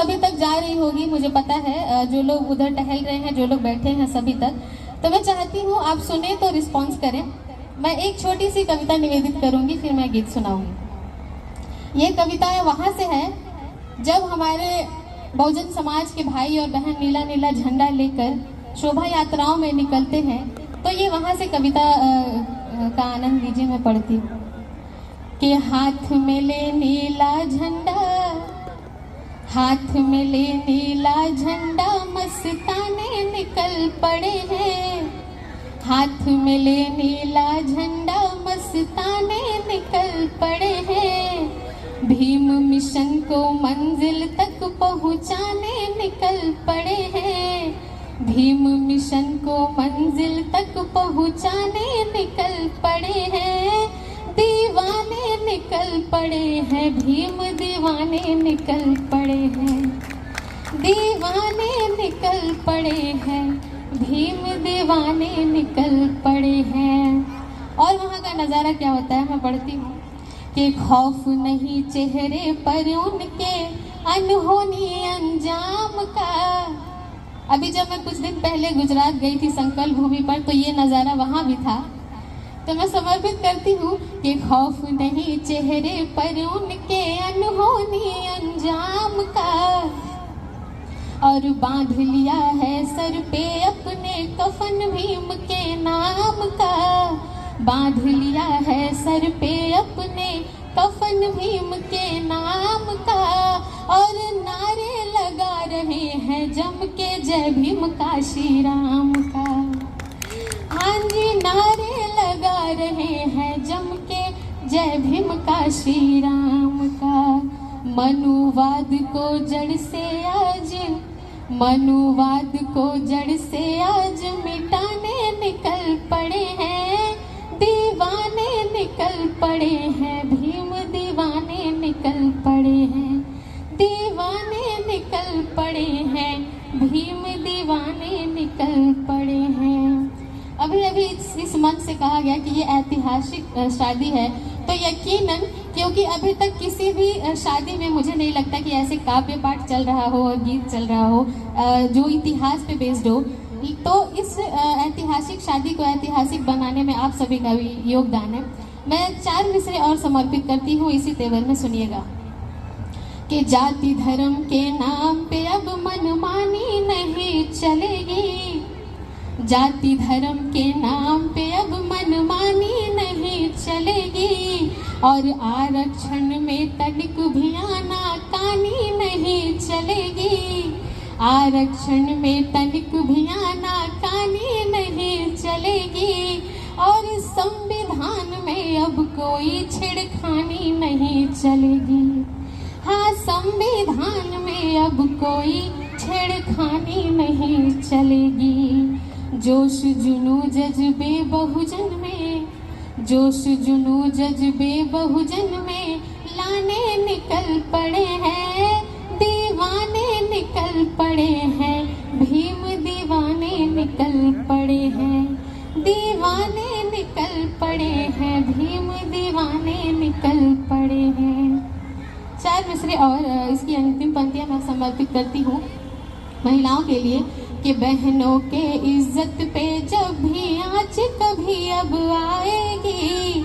सभी तक जा रही होगी, मुझे पता है। जो लोग उधर टहल रहे हैं, जो लोग बैठे हैं सभी तक, तो मैं चाहती हूँ आप सुने तो रिस्पॉन्स करें। मैं एक छोटी सी कविता निवेदित करूँगी, फिर मैं गीत सुनाऊंगी। ये कविता वहाँ से है जब हमारे बहुजन समाज के भाई और बहन नीला नीला झंडा लेकर शोभा यात्राओं में निकलते हैं। तो ये वहाँ से कविता का आनंद लीजिए, मैं पढ़ती हूँ कि हाथ में ले नीला झंडा, हाथ में ले नीला झंडा, मस्ताने निकल पड़े हैं। हाथ में ले नीला झंडा, मस्ताने निकल पड़े हैं। भीम मिशन को मंजिल तक पहुंचाने निकल पड़े हैं। भीम मिशन को मंजिल तक पहुंचाने निकल पड़े हैं। दीवाने निकल पड़े हैं, भीम दीवाने निकल पड़े हैं। दीवाने निकल पड़े हैं, भीम दीवाने निकल पड़े हैं। और वहाँ का नज़ारा क्या होता है, मैं पढ़ती हूँ कि खौफ नहीं चेहरे पर उनके अनहोनी अंजाम का। अभी जब मैं कुछ दिन पहले गुजरात गई थी संकल्प भूमि पर, तो ये नज़ारा वहाँ भी था। तो मैं समर्पित करती हूँ कि खौफ नहीं चेहरे पर उनके अनहोनी अंजाम का। और बांध लिया है सर पे अपने कफन भीम के नाम का। बांध लिया है सर पे अपने कफन भीम के नाम का। और नारे लगा रहे हैं जम के जय भीम का, श्री राम का। हाँ जी, नारे लगा रहे हैं जम के जय भीम का, श्री राम का। मनुवाद को जड़ से आज, मनुवाद को जड़ से आज मिटाने निकल पड़े हैं। दीवाने निकल पड़े हैं, भीम दीवाने निकल पड़े हैं। दीवाने निकल पड़े हैं, भीम दीवाने निकल पड़े हैं। अभी अभी इस मंच से कहा गया कि ये ऐतिहासिक शादी है, तो यकीनन, क्योंकि अभी तक किसी भी शादी में मुझे नहीं लगता कि ऐसे काव्य पाठ चल रहा हो और गीत चल रहा हो जो इतिहास पे बेस्ड हो। तो इस ऐतिहासिक शादी को ऐतिहासिक बनाने में आप सभी का भी योगदान है। मैं 4 मिसरे और समर्पित करती हूँ इसी तेवर में, सुनिएगा कि जाति धर्म के नाम पे अब मनमानी नहीं चलेगी। जाति धर्म के नाम पे अब मनमानी नहीं चलेगी। और आरक्षण में तनिक भी आनाकानी नहीं चलेगी। आरक्षण में तनिक भी आनाकानी नहीं चलेगी। और संविधान में अब कोई छेड़खानी नहीं चलेगी। हाँ, संविधान में अब कोई छेड़खानी नहीं चलेगी। जोश जुनू जज्बे बहुजन में, जोश जुनू जज्बे बहुजन में लाने निकल पड़े हैं। दीवाने निकल पड़े हैं, भीम दीवाने निकल पड़े हैं। दीवाने निकल पड़े हैं, भीम दीवाने निकल पड़े हैं। 4 मिसरे और इसकी अंतिम पंक्तियां मैं समर्पित करती हूँ महिलाओं के लिए कि बहनों के इज्जत पे जब भी आँच कभी अब आएगी।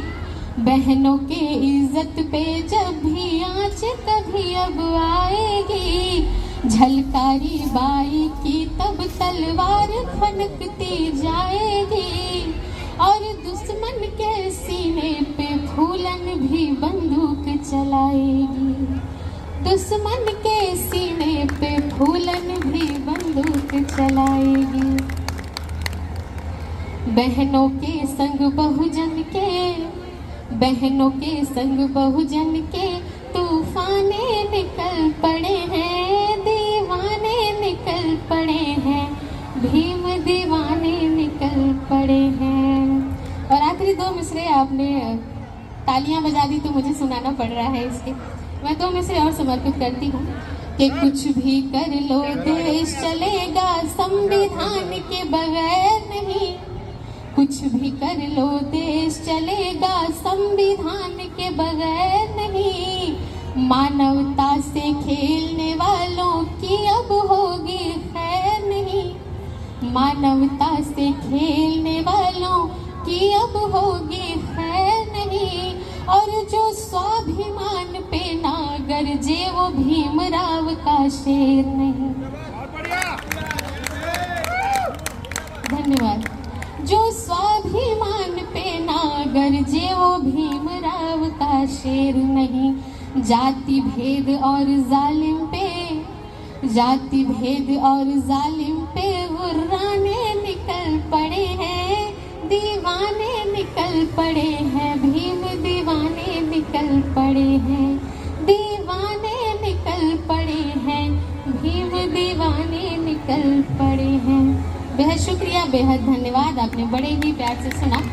बहनों के इज्जत पे जब भी आँच कभी अब आएगी। झलकारी बाई की तब तलवार खनकती जाएगी। और दुश्मन के सीने पे फूलन भी बंदूक चलाएगी। दुश्मन के सीने पे फूलन भी बंदूक चलाएगी। बहनों के संग बहुजन के, बहनों के संग बहुजन के तूफाने निकल पड़े हैं। दीवाने निकल पड़े हैं, भीम दीवाने निकल पड़े हैं। और आखिरी 2 मिसरे आपने तालियां बजा दी तो मुझे सुनाना पड़ रहा है इसके। मैं 2 मिसरे और समर्पित करती हूँ कि कुछ भी कर लो देश चलेगा संविधान के बगैर नहीं। कुछ भी कर लो देश चलेगा संविधान के बगैर नहीं। मानवता से खेलने वालों मानवता से खेलने वालों की अब होगी खैर नहीं। और जो स्वाभिमान पे ना गरजे वो भीमराव का शेर नहीं। धन्यवाद। जो स्वाभिमान पे ना गरजे वो भीमराव का शेर नहीं। जाति भेद और जालिम पे गुर्राने निकल पड़े हैं, दीवाने निकल पड़े हैं, भीम दीवाने निकल पड़े हैं, दीवाने निकल पड़े हैं, भीम दीवाने निकल पड़े हैं। बेहद शुक्रिया, बेहद धन्यवाद, आपने बड़े ही प्यार से सुना।